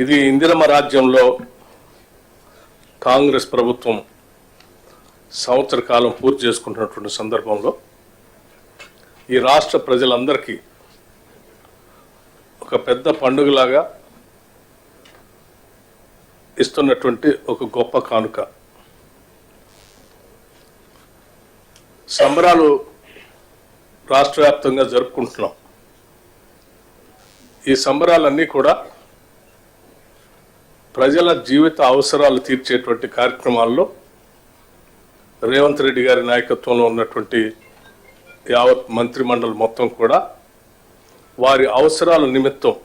ఇది ఇందిరమ్మ రాజ్యంలో కాంగ్రెస్ ప్రభుత్వం సంవత్సర కాలం పూర్తి చేసుకుంటున్నటువంటి సందర్భంలో ఈ రాష్ట్ర ప్రజలందరికీ ఒక పెద్ద పండుగలాగా ఇస్తున్నటువంటి ఒక గొప్ప కానుక. సంబరాలు రాష్ట్ర వ్యాప్తంగా జరుపుకుంటున్నాం. ఈ సంబరాలన్నీ కూడా ప్రజల జీవిత అవసరాలు తీర్చేటువంటి కార్యక్రమాల్లో రేవంత్ రెడ్డి గారి నాయకత్వంలో ఉన్నటువంటి యావత్ మంత్రిమండలి మొత్తం కూడా వారి అవసరాల నిమిత్తం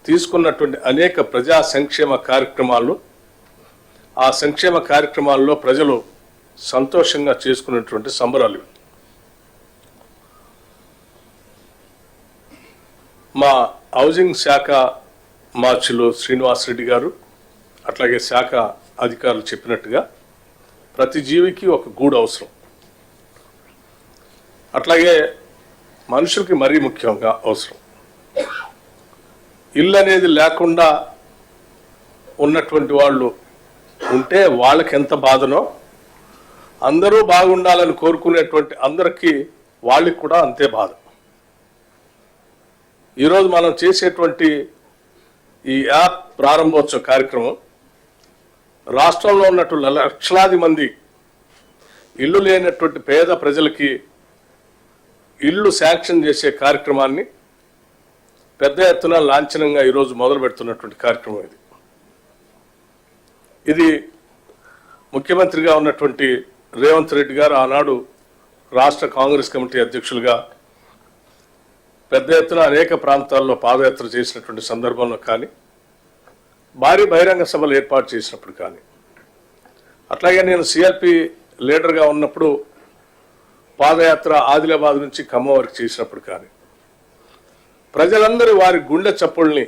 తీసుకున్నటువంటి అనేక ప్రజా సంక్షేమ కార్యక్రమాలు, ఆ సంక్షేమ కార్యక్రమాల్లో ప్రజలు సంతోషంగా చేసుకునేటువంటి సంబరాలు. మా హౌసింగ్ శాఖ మార్చిలో శ్రీనివాసరెడ్డి గారు అట్లాగే శాఖ అధికారులు చెప్పినట్టుగా ప్రతి జీవికి ఒక గూడు అవసరం. అట్లాగే మనుషులకి మరీ ముఖ్యంగా అవసరం. ఇల్లు అనేది లేకుండా ఉన్నటువంటి వాళ్ళు ఉంటే వాళ్ళకి ఎంత బాధనో, అందరూ బాగుండాలని కోరుకునేటువంటి అందరికీ వాళ్ళకి కూడా అంతే బాధ. ఈరోజు మనం చేసేటువంటి ఈ యాప్ ప్రారంభోత్సవ కార్యక్రమం రాష్ట్రంలో ఉన్నటువంటి లక్షలాది మంది ఇల్లు లేనటువంటి పేద ప్రజలకి ఇల్లు శాంక్షన్ చేసే కార్యక్రమాన్ని పెద్ద ఎత్తున లాంఛనంగా ఈరోజు మొదలు పెడుతున్నటువంటి కార్యక్రమం ఇది. ఇది ముఖ్యమంత్రిగా ఉన్నటువంటి రేవంత్ రెడ్డి గారు ఆనాడు రాష్ట్ర కాంగ్రెస్ కమిటీ అధ్యక్షులుగా పెద్ద ఎత్తున అనేక ప్రాంతాల్లో పాదయాత్ర చేసినటువంటి సందర్భంలో కానీ, భారీ బహిరంగ సభలు ఏర్పాటు చేసినప్పుడు కానీ, అట్లాగే నేను సిఎల్పి లీడర్గా ఉన్నప్పుడు పాదయాత్ర ఆదిలాబాద్ నుంచి ఖమ్మం వరకు చేసినప్పుడు కానీ, ప్రజలందరూ వారి గుండె చప్పుల్ని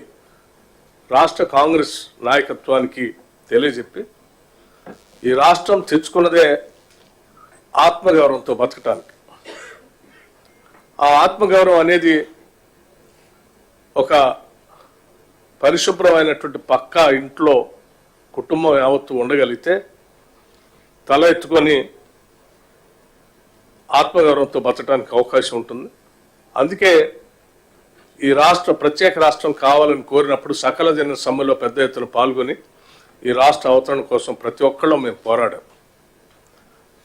రాష్ట్ర కాంగ్రెస్ నాయకత్వానికి తెలియజెప్పి ఈ రాష్ట్రం తెచ్చుకున్నదే ఆత్మగౌరవంతో బతకటానికి. ఆ ఆత్మగౌరవం అనేది ఒక పరిశుభ్రమైనటువంటి పక్కా ఇంట్లో కుటుంబం యావత్తు ఉండగలిగితే తల ఎత్తుకొని ఆత్మగౌరవంతో బతకడానికి అవకాశం ఉంటుంది. అందుకే ఈ రాష్ట్ర ప్రత్యేక రాష్ట్రం కావాలని కోరినప్పుడు సకల జన సమ్మెలో పెద్ద ఎత్తున పాల్గొని ఈ రాష్ట్ర అవతరణ కోసం ప్రతి ఒక్కళ్ళం మేము పోరాడాం.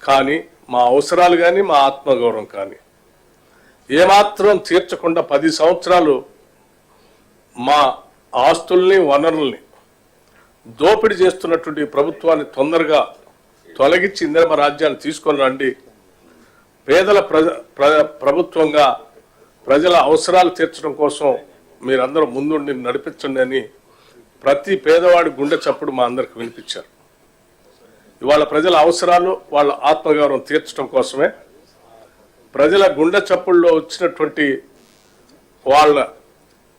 కానీ మా అవసరాలు కానీ మా ఆత్మగౌరవం కానీ ఏమాత్రం తీర్చకుండా 10 సంవత్సరాలు మా ఆస్తుల్ని వనరుల్ని దోపిడీ చేస్తున్నటువంటి ప్రభుత్వాన్ని తొందరగా తొలగించి ఇందిరమ్మ రాజ్యాన్ని తీసుకొని రండి, పేదల ప్రభుత్వంగా ప్రజల అవసరాలు తీర్చడం కోసం మీరందరూ ముందుండి నడిపించండి అని ప్రతి పేదవాడి గుండె చప్పుడు మా అందరికి వినిపించారు. ఇవాళ ప్రజల అవసరాలు వాళ్ళ ఆత్మగౌరవం తీర్చడం కోసమే ప్రజల గుండె చప్పుల్లో వచ్చినటువంటి వాళ్ళ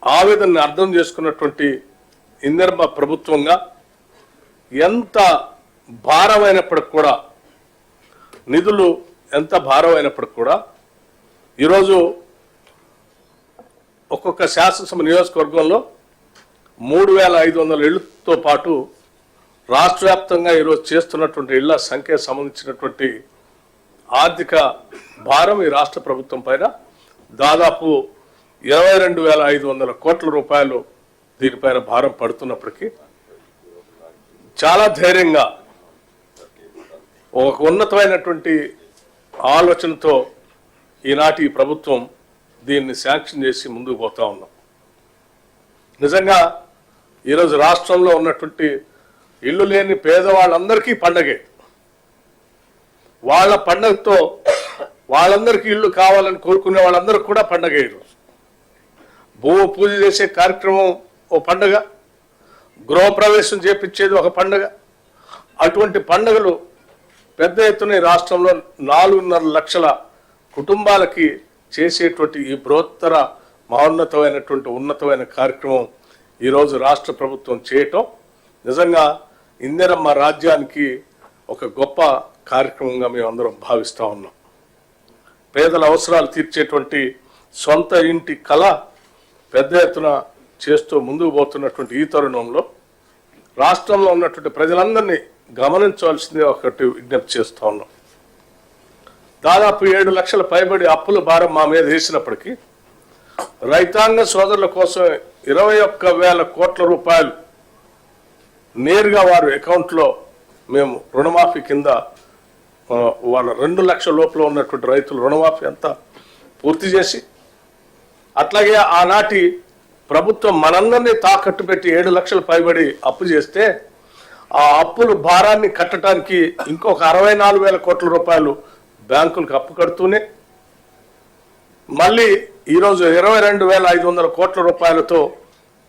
ఆవేదనని అర్థం చేసుకున్నటువంటి ఇందిరమ్మ ప్రభుత్వంగా ఎంత భారమైనప్పటికి కూడా, నిధులు ఎంత భారమైనప్పటికి కూడా ఈరోజు ఒక్కొక్క శాసనసభ నియోజకవర్గంలో 3500 ఇళ్లతో పాటు రాష్ట్ర వ్యాప్తంగా ఈరోజు చేస్తున్నటువంటి ఇళ్ల సంఖ్యకు సంబంధించినటువంటి ఆర్థిక భారం ఈ రాష్ట్ర ప్రభుత్వం పైన దాదాపు 22,500 కోట్ల రూపాయలు దీనిపైన భారం పడుతున్నప్పటికీ చాలా ధైర్యంగా ఒక ఉన్నతమైనటువంటి ఆలోచనతో ఈనాటి ప్రభుత్వం దీన్ని శాంక్షన్ చేసి ముందుకు పోతా ఉన్నాం. నిజంగా ఈరోజు రాష్ట్రంలో ఉన్నటువంటి ఇల్లు లేని పేదవాళ్ళందరికీ పండగే. వాళ్ళ పండగతో వాళ్ళందరికీ ఇల్లు కావాలని కోరుకునే వాళ్ళందరికీ కూడా పండగ. ఈరోజు భూమి పూజ చేసే కార్యక్రమం ఓ పండగ, గృహప్రవేశం చేపించేది ఒక పండగ. అటువంటి పండుగలు పెద్ద ఎత్తున రాష్ట్రంలో 4.5 లక్షల కుటుంబాలకి చేసేటువంటి ఈ బృహత్తర మహోన్నతమైనటువంటి ఉన్నతమైన కార్యక్రమం ఈరోజు రాష్ట్ర ప్రభుత్వం చేయటం నిజంగా ఇందిరమ్మ రాజ్యానికి ఒక గొప్ప కార్యక్రమంగా మేము అందరం భావిస్తూ ఉన్నాం. పేదల అవసరాలు తీర్చేటువంటి సొంత ఇంటి కళ పెద్ద ఎత్తున చేస్తూ ముందుకు పోతున్నటువంటి ఈ తరుణంలో రాష్ట్రంలో ఉన్నటువంటి ప్రజలందరినీ గమనించవలసింది ఒకటి విజ్ఞప్తి చేస్తూ ఉన్నాం. దాదాపు 7 లక్షల పైబడి అప్పుల భారం మా మీద వేసినప్పటికీ రైతాంగ సోదరుల కోసం 21,000 కోట్ల రూపాయలు నేరుగా వారి అకౌంట్లో మేము రుణమాఫీ కింద వాళ్ళ 2 లక్షల లోపల ఉన్నటువంటి రైతులు రుణమాఫీ అంతా పూర్తి చేసి, అట్లాగే ఆనాటి ప్రభుత్వం మనందరినీ తాకట్టు పెట్టి 7 లక్షల పైబడి అప్పు చేస్తే ఆ అప్పుల భారాన్ని కట్టడానికి ఇంకొక 64,000 కోట్ల రూపాయలు బ్యాంకులకు అప్పు కడుతూనే మళ్ళీ ఈరోజు 22,500 కోట్ల రూపాయలతో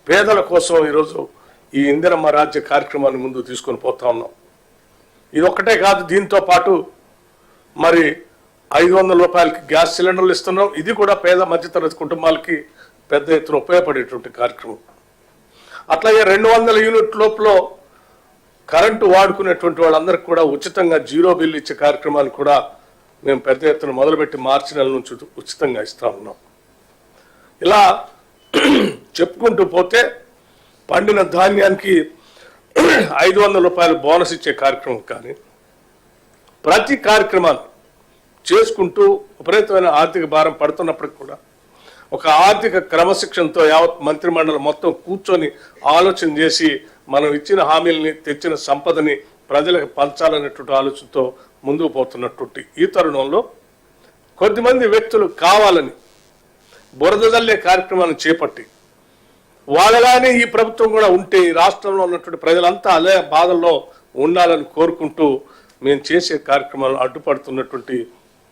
పేదల కోసం ఈరోజు ఈ ఇందిరమ్మ రాజ్య కార్యక్రమాన్ని ముందుకు తీసుకొని పోతా ఉన్నాం. ఇది ఒక్కటే కాదు, దీంతో పాటు మరి 500 రూపాయలకి గ్యాస్ సిలిండర్లు ఇస్తున్నాం. ఇది కూడా పేద మధ్యతరగతి కుటుంబాలకి పెద్ద ఎత్తున ఉపయోగపడేటువంటి కార్యక్రమం. అట్లాగే 200 యూనిట్ లోపల కరెంటు వాడుకునేటువంటి వాళ్ళందరికీ కూడా ఉచితంగా 0 బిల్లు ఇచ్చే కార్యక్రమాలు కూడా మేము పెద్ద ఎత్తున మొదలుపెట్టి మార్చి నెల నుంచి ఉచితంగా ఇస్తా ఉన్నాం. ఇలా చెప్పుకుంటూ పోతే పండిన ధాన్యానికి 500 రూపాయలు బోనస్ ఇచ్చే కార్యక్రమం కానీ ప్రతి కార్యక్రమాన్ని చేసుకుంటూ విపరీతమైన ఆర్థిక భారం పడుతున్నప్పటికి కూడా ఒక ఆర్థిక క్రమశిక్షణతో యావత్ మంత్రిమండలి మొత్తం కూర్చొని ఆలోచన చేసి మనం ఇచ్చిన హామీలని తెచ్చిన సంపదని ప్రజలకు పంచాలనేటువంటి ఆలోచనతో ముందుకు పోతున్నటువంటి ఈ తరుణంలో కొద్దిమంది వ్యక్తులు కావాలని బురద జల్లే కార్యక్రమాన్ని చేపట్టి వాళ్ళలానే ఈ ప్రభుత్వం కూడా ఉంటే ఈ రాష్ట్రంలో ఉన్నటువంటి ప్రజలంతా అదే బాధల్లో ఉండాలని కోరుకుంటూ మేము చేసే కార్యక్రమాలు అడ్డుపడుతున్నటువంటి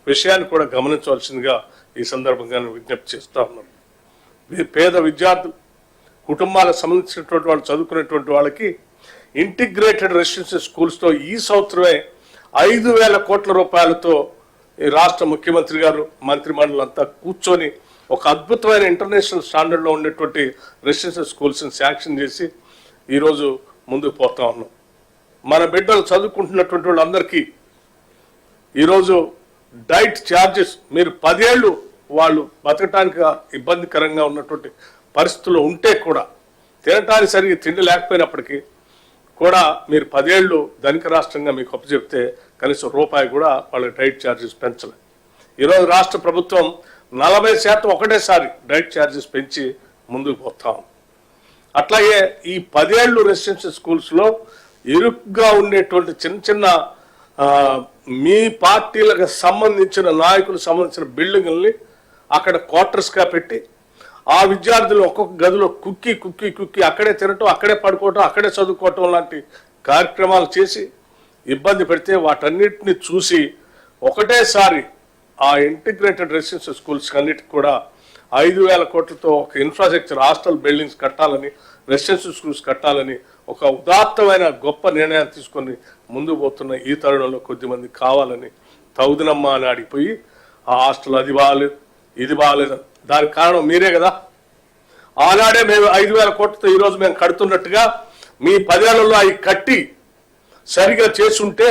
విషయాన్ని కూడా గమనించవలసిందిగా ఈ సందర్భంగా విజ్ఞప్తి చేస్తా ఉన్నాం. పేద విద్యార్థులు కుటుంబాలకు సంబంధించినటువంటి వాళ్ళు చదువుకునేటువంటి వాళ్ళకి ఇంటిగ్రేటెడ్ రెసిడెన్షియల్ స్కూల్స్తో ఈ సంవత్సరమే 5,000 కోట్ల రూపాయలతో ఈ రాష్ట్ర ముఖ్యమంత్రి గారు మంత్రిమండలి అంతా కూర్చొని ఒక అద్భుతమైన ఇంటర్నేషనల్ స్టాండర్డ్లో ఉండేటువంటి రెసిడెన్షియల్ స్కూల్స్ని శాంక్షన్ చేసి ఈరోజు ముందుకు పోతా ఉన్నాం. మన బిడ్డలు చదువుకుంటున్నటువంటి వాళ్ళందరికీ ఈరోజు డైట్ ఛార్జెస్ మీరు 10 ఏళ్ళు వాళ్ళు బతకటానికి ఇబ్బందికరంగా ఉన్నటువంటి పరిస్థితుల్లో ఉంటే కూడా తినటానికి సరిగ్గా తిండి లేకపోయినప్పటికీ కూడా మీరు 10 ఏళ్ళు ధనిక రాష్ట్రంగా మీకు అప్పచెప్తే కనీసం రూపాయి కూడా వాళ్ళకి డైట్ ఛార్జెస్ పెంచలేదు. ఈరోజు రాష్ట్ర ప్రభుత్వం 40% ఒకటేసారి డైట్ ఛార్జెస్ పెంచి ముందుకు పోతాం. అట్లాగే ఈ 10 ఏళ్ళు రెసిడెన్షియల్ స్కూల్స్లో ఇరుగ్గా ఉండేటువంటి చిన్న చిన్న మీ పార్టీలకు సంబంధించిన నాయకులకు సంబంధించిన బిల్డింగుల్ని అక్కడ క్వార్టర్స్గా పెట్టి ఆ విద్యార్థులు ఒక్కొక్క గదిలో కుక్కి అక్కడే తినటం, అక్కడే పడుకోవటం, అక్కడే చదువుకోవటం లాంటి కార్యక్రమాలు చేసి ఇబ్బంది పెడితే వాటన్నిటిని చూసి ఒకటేసారి ఆ ఇంటిగ్రేటెడ్ రెసిడెన్షియల్ స్కూల్స్ అన్నిటికి కూడా 5,000 కోట్లతో ఒక ఇన్ఫ్రాస్ట్రక్చర్ హాస్టల్ బిల్డింగ్స్ కట్టాలని, రెసిడెన్షియల్ స్కూల్స్ కట్టాలని ఒక ఉదాత్తమైన గొప్ప నిర్ణయాన్ని తీసుకొని ముందుకు పోతున్న ఈ తరుణంలో కొద్దిమంది కావాలని తౌదునమ్మ అని అడిగిపోయి ఆ హాస్టల్ అది బాగాలేదు ఇది బాగాలేదు. దానికి కారణం మీరే కదా. ఆనాడే మేము 5,000 కోట్లతో ఈరోజు మేము కడుతున్నట్టుగా మీ 10 ఏళ్లలో అవి కట్టి సరిగా చేసుంటే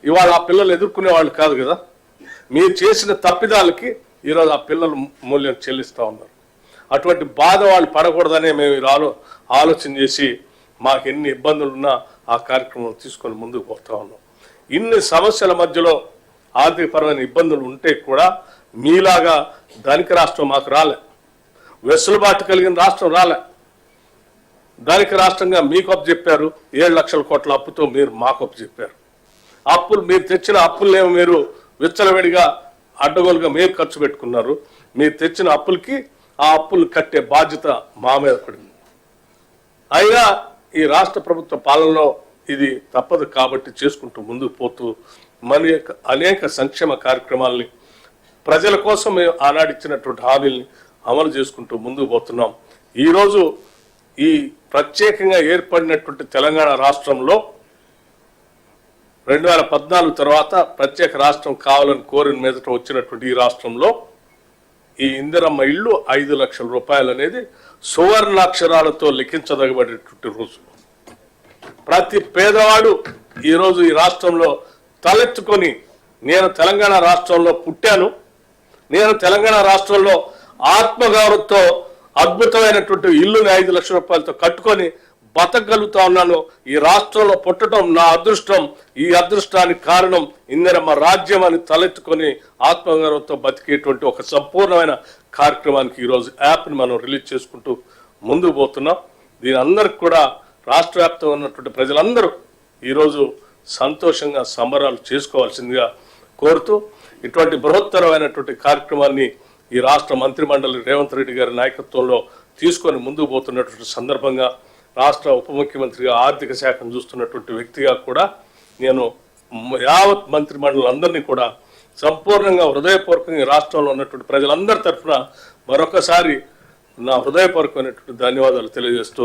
ఇవాళ ఆ పిల్లలు ఎదుర్కొనే వాళ్ళు కాదు కదా. మీరు చేసిన తప్పిదాలకి ఈరోజు ఆ పిల్లలు మూల్యం చెల్లిస్తూ ఉన్నారు. అటువంటి బాధ వాళ్ళు పడకూడదనే మేము ఆలోచన చేసి మాకు ఎన్ని ఇబ్బందులు ఉన్నా ఆ కార్యక్రమం తీసుకొని ముందుకు పోతా ఉన్నాం. ఇన్ని సమస్యల మధ్యలో ఆర్థికపరమైన ఇబ్బందులు ఉంటే కూడా మీలాగా ధనిక రాష్ట్రం మాకు రాలే, వెసులుబాటు కలిగిన రాష్ట్రం రాలే. ధనిక రాష్ట్రంగా మీకు అప్పు చెప్పారు, 7 లక్షల కోట్ల అప్పుతో మీరు మాకు అప్పు చెప్పారు. అప్పులు మీరు తెచ్చిన అప్పులనేమో మీరు విచ్చలవిడిగా అడ్డగోలుగా మీరు ఖర్చు పెట్టుకున్నారు. మీరు తెచ్చిన అప్పులకి ఆ అప్పులు కట్టే బాధ్యత మా మీద పడింది. అయినా ఈ రాష్ట్ర ప్రభుత్వ పాలనలో ఇది తప్పదు కాబట్టి చేసుకుంటూ ముందుకు పోతూ మన యొక్క అనేక సంక్షేమ కార్యక్రమాలని ప్రజల కోసం మేము ఆనాడు ఇచ్చినటువంటి హామీల్ని అమలు చేసుకుంటూ ముందుకు పోతున్నాం. ఈరోజు ఈ ప్రత్యేకంగా ఏర్పడినటువంటి తెలంగాణ రాష్ట్రంలో 2014 తర్వాత ప్రత్యేక రాష్ట్రం కావాలని కోరిన మీదట వచ్చినటువంటి ఈ రాష్ట్రంలో ఈ ఇందిరమ్మ ఇల్లు 5 లక్షల రూపాయలు అనేది సువర్ణాక్షరాలతో లిఖించదగబడేటువంటి రోజు. ప్రతి పేదవాడు ఈరోజు ఈ రాష్ట్రంలో తలెత్తుకొని నేను తెలంగాణ రాష్ట్రంలో పుట్టాను, నేను తెలంగాణ రాష్ట్రంలో ఆత్మగౌరవంతో అద్భుతమైనటువంటి ఇల్లుని 5 లక్షల రూపాయలతో కట్టుకొని బతకగలుగుతా ఉన్నాను. ఈ రాష్ట్రంలో పుట్టడం నా అదృష్టం. ఈ అదృష్టానికి కారణం ఇందిరమ్మ రాజ్యం అని తలెత్తుకొని ఆత్మగౌరవంతో బతికేటువంటి ఒక సంపూర్ణమైన కార్యక్రమానికి ఈరోజు యాప్ని మనం రిలీజ్ చేసుకుంటూ ముందుకు పోతున్నాం. దీని అందరికి కూడా రాష్ట్ర వ్యాప్తంగా ఉన్నటువంటి ప్రజలందరూ ఈరోజు సంతోషంగా సంబరాలు చేసుకోవాల్సిందిగా కోరుతూ ఇటువంటి బృహత్తరమైనటువంటి కార్యక్రమాన్ని ఈ రాష్ట్ర మంత్రిమండలి రేవంత్ రెడ్డి గారి నాయకత్వంలో తీసుకొని ముందుకు పోతున్నటువంటి సందర్భంగా రాష్ట్ర ఉప ముఖ్యమంత్రిగా ఆర్థిక శాఖను చూస్తున్నటువంటి వ్యక్తిగా కూడా నేను యావత్ మంత్రిమండలి అందరినీ కూడా సంపూర్ణంగా హృదయపూర్వకంగా రాష్ట్రంలో ఉన్నటువంటి ప్రజలందరి తరఫున మరొకసారి నా హృదయపూర్వకమైనటువంటి ధన్యవాదాలు తెలియజేస్తూ